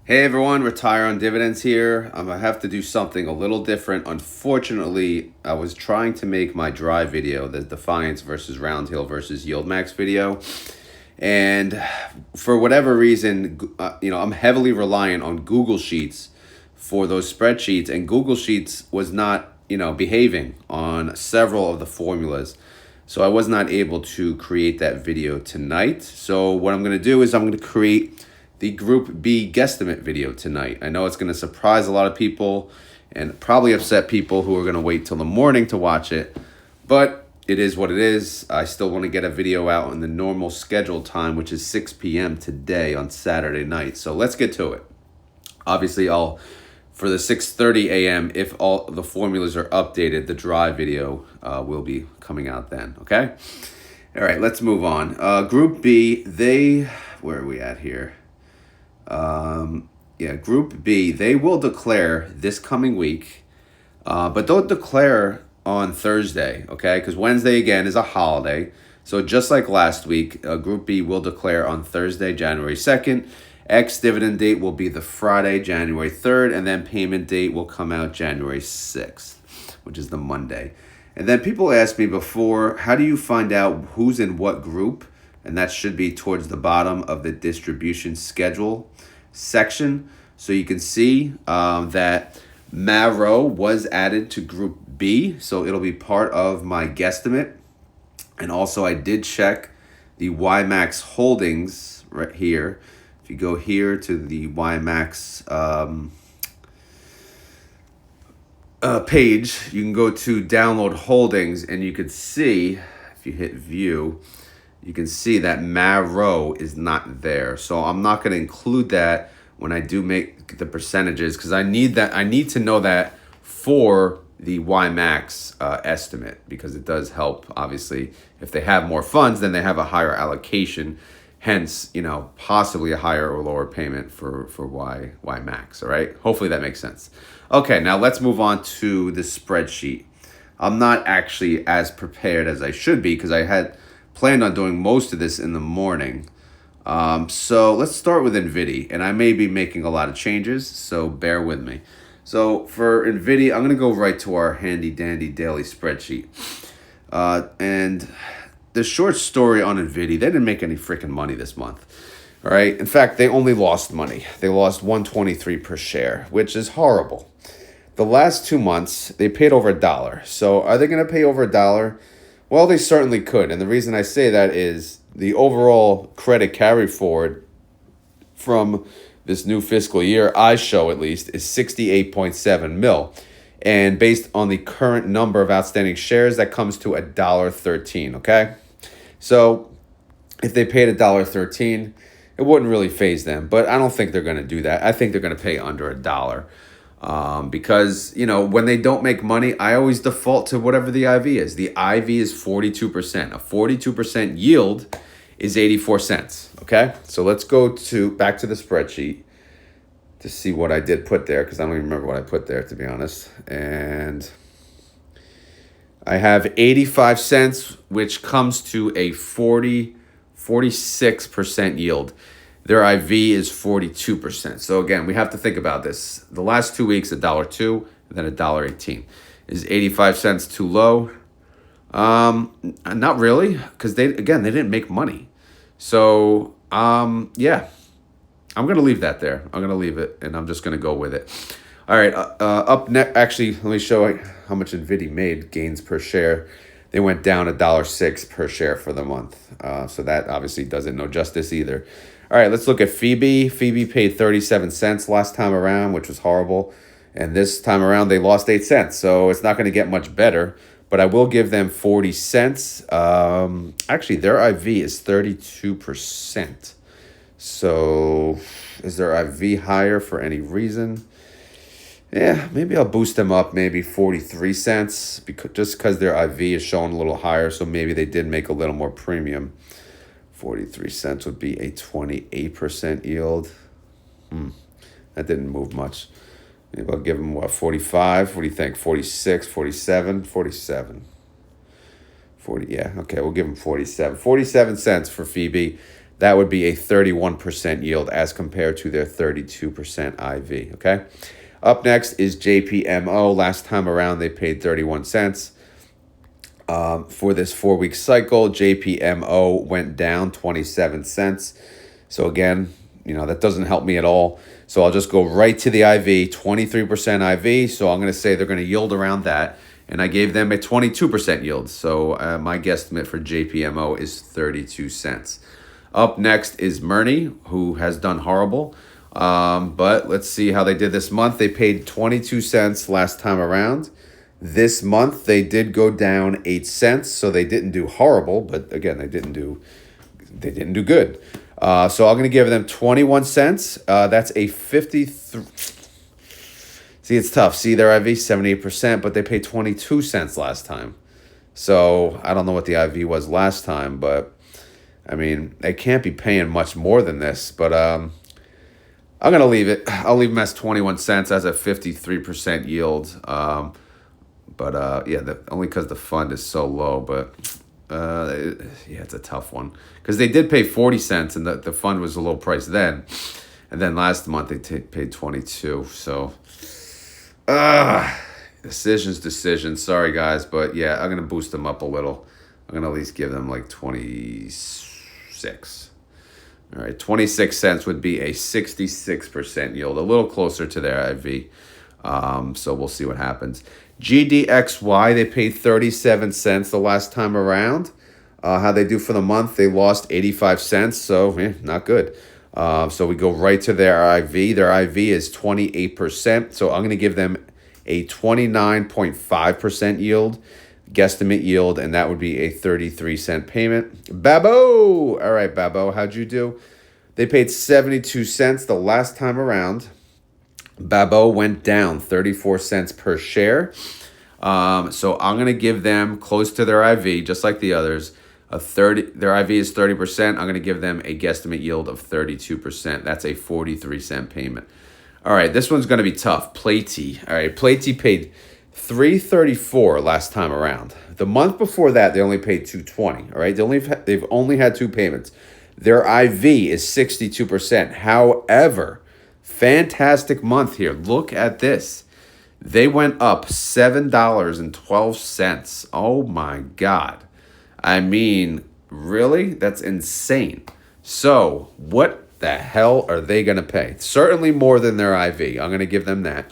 Hey everyone, Retire on Dividends here. I have to do something a little different. Unfortunately, I was trying to make my dry video, the Defiance versus Roundhill versus YieldMax video. And for whatever reason, I'm heavily reliant on Google Sheets for those spreadsheets. And Google Sheets was not, behaving on several of the formulas. So I was not able to create that video tonight. So what I'm going to do is I'm going to create the Group B guesstimate video tonight. I know it's going to surprise a lot of people and probably upset people who are going to wait till the morning to watch it, but it is what it is. I still want to get a video out on the normal scheduled time, which is 6 p.m. today on Saturday night. So let's get to it. Obviously, for the 6:30 a.m., if all the formulas are updated, the dry video will be coming out then, okay? All right, let's move on. Group B, where are we at here? Group B, they will declare this coming week, but they'll declare on Thursday, okay? Because Wednesday, again, is a holiday. So just like last week, Group B will declare on Thursday, January 2nd. Ex-dividend date will be the Friday, January 3rd, and then payment date will come out January 6th, which is the Monday. And then people asked me before, how do you find out who's in what group? And that should be towards the bottom of the distribution schedule section. So you can see that MARO was added to Group B. So it'll be part of my guesstimate. And also I did check the YieldMax holdings right here. If you go here to the YieldMax page, you can go to download holdings and you could see, if you hit view, you can see that MARO is not there. So I'm not going to include that when I do make the percentages because I need to know that for the YieldMax estimate because it does help. Obviously, if they have more funds, then they have a higher allocation. Hence, possibly a higher or lower payment for YieldMax. All right. Hopefully that makes sense. Okay, now let's move on to the spreadsheet. I'm not actually as prepared as I should be because I had planned on doing most of this in the morning. So let's start with NVDY, and I may be making a lot of changes, so bear with me. So for NVDY, I'm going to go right to our handy dandy daily spreadsheet. And the short story on NVDY, they didn't make any freaking money this month. All right. In fact, they only lost money. They lost $1.23 per share, which is horrible. The last 2 months, they paid over $1. So are they going to pay over $1? Well, they certainly could. And the reason I say that is the overall credit carry forward from this new fiscal year, I show at least, is 68.7 mil. And based on the current number of outstanding shares, that comes to $1.13, okay? So if they paid $1.13, it wouldn't really faze them. But I don't think they're going to do that. I think they're going to pay under $1. Because, when they don't make money, I always default to whatever the IV is. The IV is 42%. A 42% yield is 84 cents. Okay, so let's go back to the spreadsheet to see what I did put there because I don't even remember what I put there, to be honest. And I have 85 cents, which comes to a 46% yield. Their IV is 42%. So again, we have to think about this. The last 2 weeks, $1.02, and then $1.18. Is 85 cents too low? Not really, because they didn't make money. So yeah, I'm gonna leave that there. I'm gonna leave it, and I'm just gonna go with it. All right. Up next, actually, let me show how much NVDY made gains per share. They went down $1.06 per share for the month. So that obviously doesn't know justice either. All right, let's look at PHOEBEE. PHOEBEE paid 37 cents last time around, which was horrible. And this time around, they lost 8 cents. So it's not going to get much better. But I will give them 40 cents. Actually, their IV is 32%. So is their IV higher for any reason? Yeah, maybe I'll boost them up maybe 43 cents just because their IV is showing a little higher. So maybe they did make a little more premium. 43 cents would be a 28% yield. That didn't move much. Maybe I'll give them, 45? What do you think? 46, 47? 47. 40, yeah, okay, we'll give them 47. 47 cents for PHOEBEE. that would be a 31% yield as compared to their 32% IV, okay? Up next is JPMO. Last time around, they paid 31 cents. For this 4-week cycle, JPMO went down 27 cents. So again, that doesn't help me at all. So I'll just go right to the IV, 23% IV. So I'm going to say they're going to yield around that. And I gave them a 22% yield. So my guesstimate for JPMO is 32 cents. Up next is MRNY, who has done horrible. But let's see how they did this month. They paid 22 cents last time around. This month, they did go down 8 cents. So they didn't do horrible. But again, they didn't do good. So I'm going to give them 21 cents. That's a 53. See, it's tough. See, their IV 78%, but they paid 22 cents last time. So I don't know what the IV was last time, but I mean, they can't be paying much more than this. But I'm going to leave it. I'll leave them as 21 cents as a 53% yield. Yeah, only because the fund is so low, but yeah, it's a tough one because they did pay 40 cents and the fund was a low price then, and then last month they paid 22. So decisions. Sorry guys, but yeah, I'm gonna boost them up a little. I'm gonna at least give them like 26. All right, 26 cents would be a 66% yield, a little closer to their IV. So we'll see what happens. GDXY, they paid 37 cents the last time around. How they do for the month, they lost 85 cents, so not good. So we go right to their IV. Their IV is 28%, so I'm going to give them a 29.5% yield, guesstimate yield, and that would be a 33-cent payment. BABO! All right, BABO, how'd you do? They paid 72 cents the last time around. BABO went down 34 cents per share. So I'm going to give them close to their IV, just like the others. Their IV is 30%. I'm going to give them a guesstimate yield of 32%. That's a 43-cent payment. All right, this one's going to be tough. PLTY. All right, PLTY paid $3.34 last time around. The month before that, they only paid $2.20. All right, they've only had 2 payments. Their IV is 62%. However, fantastic month here. Look at this. They went up $7.12. Oh my God. I mean, really? That's insane. So what the hell are they going to pay? Certainly more than their IV. I'm going to give them that.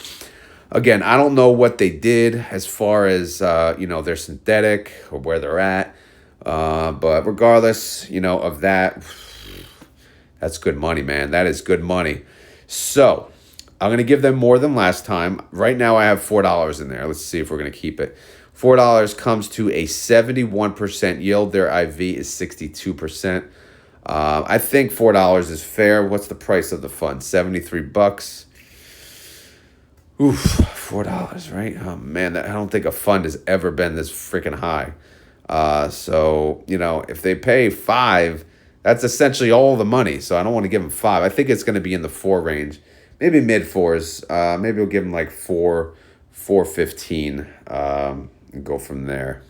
Again, I don't know what they did as far as, their synthetic or where they're at. But regardless, of that, that's good money, man. That is good money. So I'm going to give them more than last time. Right now I have $4 in there. Let's see if we're going to keep it. $4 comes to a 71% yield. Their IV is 62%. I think $4 is fair. What's the price of the fund? $73. Oof, $4, right? Oh man, I don't think a fund has ever been this freaking high. So if they pay $5, that's essentially all the money. So I don't want to give them $5. I think it's going to be in the 4 range, maybe mid 4s. Maybe we'll give them like 4.15, and go from there.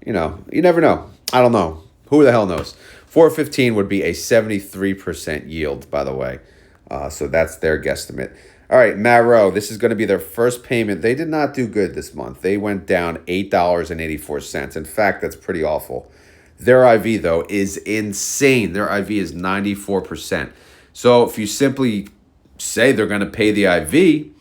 You never know. I don't know. Who the hell knows? 4.15 would be a 73% yield, by the way. So that's their guesstimate. All right, MARO, this is going to be their first payment. They did not do good this month. They went down $8.84. In fact, that's pretty awful. Their IV, though, is insane. Their IV is 94%. So if you simply say they're going to pay the IV,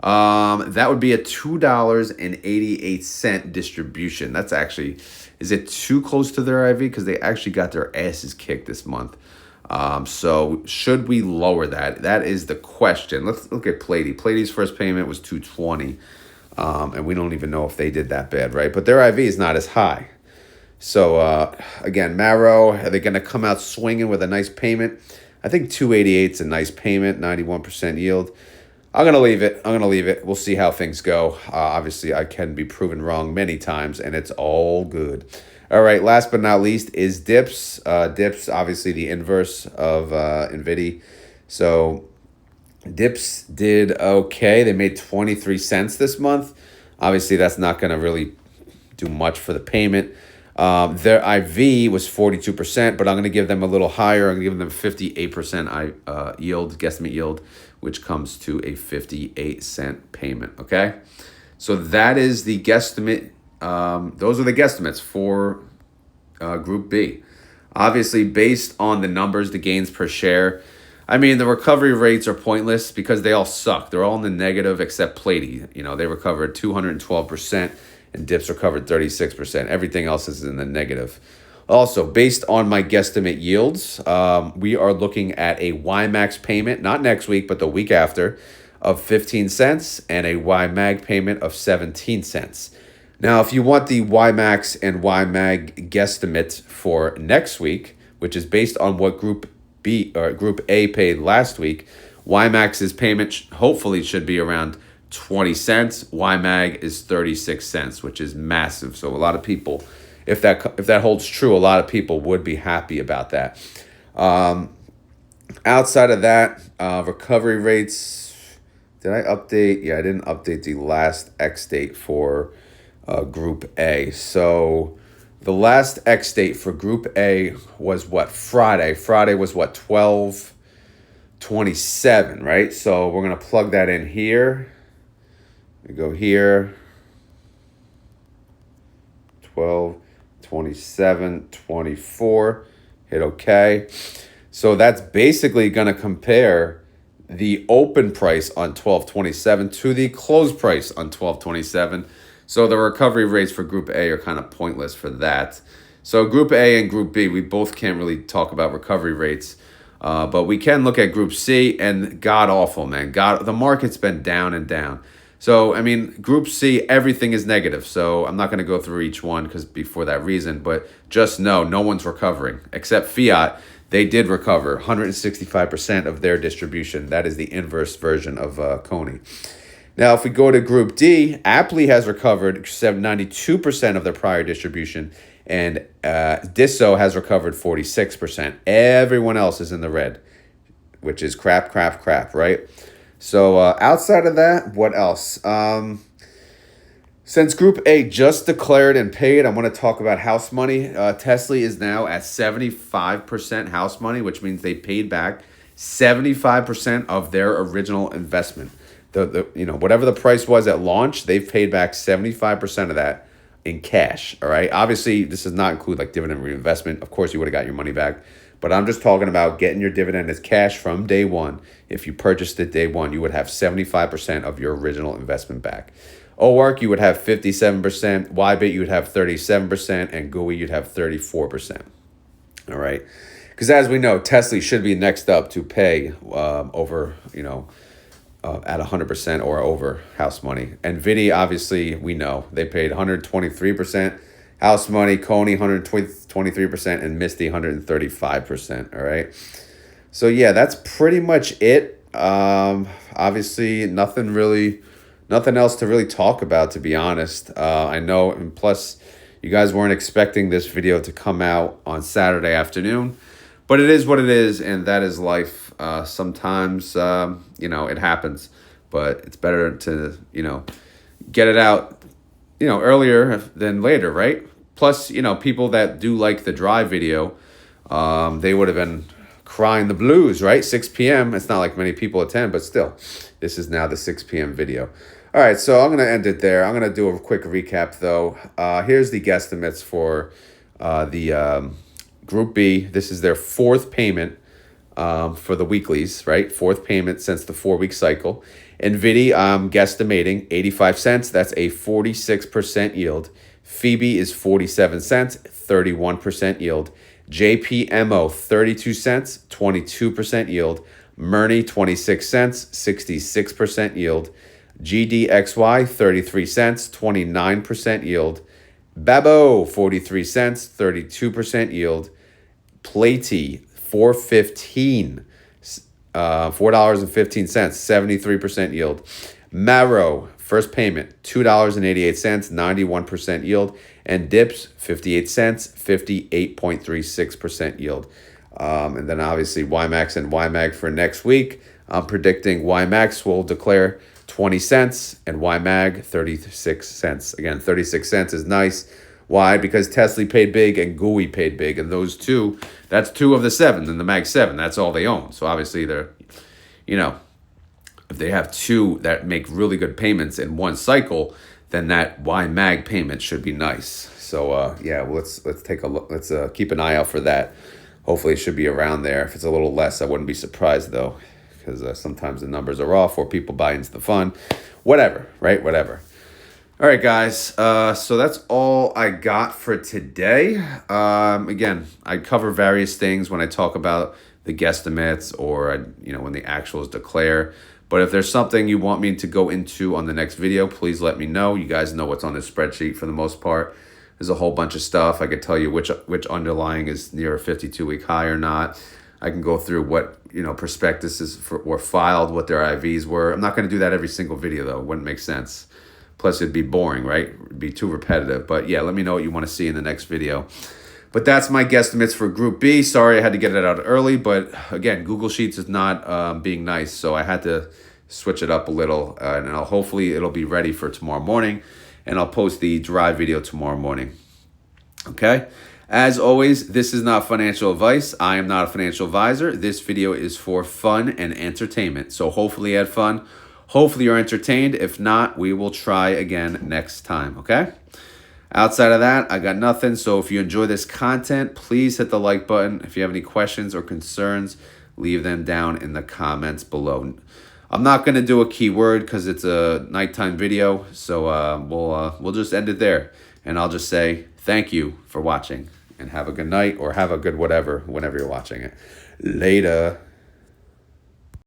that would be a $2.88 distribution. That's actually, is it too close to their IV? Because they actually got their asses kicked this month. So should we lower that? That is the question. Let's look at PLTY. PLTY's first payment was $2.20. And we don't even know if they did that bad, right? But their IV is not as high. So, again, MARO, are they going to come out swinging with a nice payment? I think $2.88 is a nice payment, 91% yield. I'm going to leave it. We'll see how things go. Obviously, I can be proven wrong many times, and it's all good. All right, last but not least is DIPS. DIPS, obviously the inverse of NVDY. So DIPS did okay. They made 23 cents this month. Obviously, that's not going to really do much for the payment. Their IV was 42%, but I'm going to give them a little higher. I'm going to give them 58% yield, guesstimate yield, which comes to a 58-cent payment, okay? So that is the guesstimate. Those are the guesstimates for Group B. Obviously, based on the numbers, the gains per share, I mean, the recovery rates are pointless because they all suck. They're all in the negative except PLTY. You know, they recovered 212%. And dips recovered 36%. Everything else is in the negative. Also, based on my guesstimate yields, we are looking at a YieldMax payment, not next week, but the week after, of 15 cents and a YMAG payment of 17 cents. Now, if you want the YieldMax and YMAG guesstimate for next week, which is based on what Group B or Group A paid last week, YieldMax's payment hopefully should be around 20 cents. YMAG is 36 cents, which is massive. So a lot of people, if that holds true, a lot of people would be happy about that. Outside of that, recovery rates, did I update? Yeah, I didn't update the last X date for Group A. So the last X date for Group A was what? Friday. Friday was what? 12/27, right? So we're going to plug that in here. We go here, 12, 27, 24, hit OK. So that's basically going to compare the open price on 12/27 to the close price on 12/27. So the recovery rates for Group A are kind of pointless for that. So Group A and Group B, we both can't really talk about recovery rates. But we can look at Group C, and god awful, man. The market's been down and down. So, I mean, Group C, everything is negative. So I'm not going to go through each one for that reason. But just know, no one's recovering. Except Fiat, they did recover 165% of their distribution. That is the inverse version of Coney. Now, if we go to Group D, Aptly has recovered 92% of their prior distribution. And Disso has recovered 46%. Everyone else is in the red, which is crap, right? So outside of that, what else? Since Group A just declared and paid, I want to talk about house money. Tesla is now at 75% house money, which means they paid back 75% of their original investment. Whatever the price was at launch, they've paid back 75% of that in cash. All right. Obviously, this does not include like dividend reinvestment. Of course, you would have got your money back. But I'm just talking about getting your dividend as cash from day one. If you purchased it day one, you would have 75% of your original investment back. OARC, you would have 57%. YBIT, you would have 37%. And GUI, you'd have 34%. All right. Because as we know, Tesla should be next up to pay over, at 100% or over house money. NVDY, obviously, we know they paid 123%. House money, Coney 123%, and Misty 135%. All right. So yeah, that's pretty much it. Obviously, nothing else to really talk about, to be honest. I know, and plus, you guys weren't expecting this video to come out on Saturday afternoon, but it is what it is, and that is life. Sometimes, it happens, but it's better to, get it out, earlier than later, right? Plus, people that do like the drive video, they would have been crying the blues, right? 6 p.m. It's not like many people attend, but still, this is now the 6 p.m. video. All right, so I'm going to end it there. I'm going to do a quick recap, though. Here's the guesstimates for the Group B. This is their fourth payment for the weeklies, right? Fourth payment since the 4-week cycle. NVDY, I'm guesstimating 85 cents. That's a 46% yield. PHOEBEE is 47 cents, 31% yield. JPMO, 32 cents, 22% yield. MRNY, 26 cents, 66% yield. GDXY, 33 cents, 29% yield. BABO, 43 cents, 32% yield. PLTY, $4.15, $4.15, 73% yield. MARO, first payment, $2.88, 91% yield. And DIPS, 58 cents, 58.36% yield. And then obviously YieldMax and YMAG for next week. I'm predicting YieldMax will declare 20 cents and YMAG 36 cents. Again, 36 cents is nice. Why? Because Tesla paid big and GUI paid big, and those two, that's 2 of the 7 in the Mag 7. That's all they own. So obviously they're, you know, if they have 2 that make really good payments in one cycle, then that Y Mag payment should be nice. So yeah, well, let's take a look. Let's keep an eye out for that. Hopefully it should be around there. If it's a little less, I wouldn't be surprised though, because sometimes the numbers are off or people buy into the fund. Whatever, right? Whatever. All right, guys. So that's all I got for today. Again, I cover various things when I talk about the guesstimates or, you know, when the actuals declare. But if there's something you want me to go into on the next video, please let me know. You guys know what's on this spreadsheet for the most part. There's a whole bunch of stuff. I could tell you which underlying is near a 52-week high or not. I can go through what, you know, prospectuses were filed, what their IVs were. I'm not going to do that every single video, though. It wouldn't make sense. Plus, it'd be boring, right? It'd be too repetitive. But yeah, let me know what you want to see in the next video. But that's my guesstimates for Group B. Sorry I had to get it out early. But again, Google Sheets is not being nice. So I had to switch it up a little. And hopefully it'll be ready for tomorrow morning. And I'll post the drive video tomorrow morning. Okay? As always, this is not financial advice. I am not a financial advisor. This video is for fun and entertainment. So hopefully you had fun. Hopefully you're entertained. If not, we will try again next time. Okay? Outside of that, I got nothing. So if you enjoy this content, please hit the like button. If you have any questions or concerns, leave them down in the comments below. I'm not going to do a keyword because it's a nighttime video, so we'll just end it there. And I'll just say thank you for watching, and have a good night or have a good whatever whenever you're watching it. Later.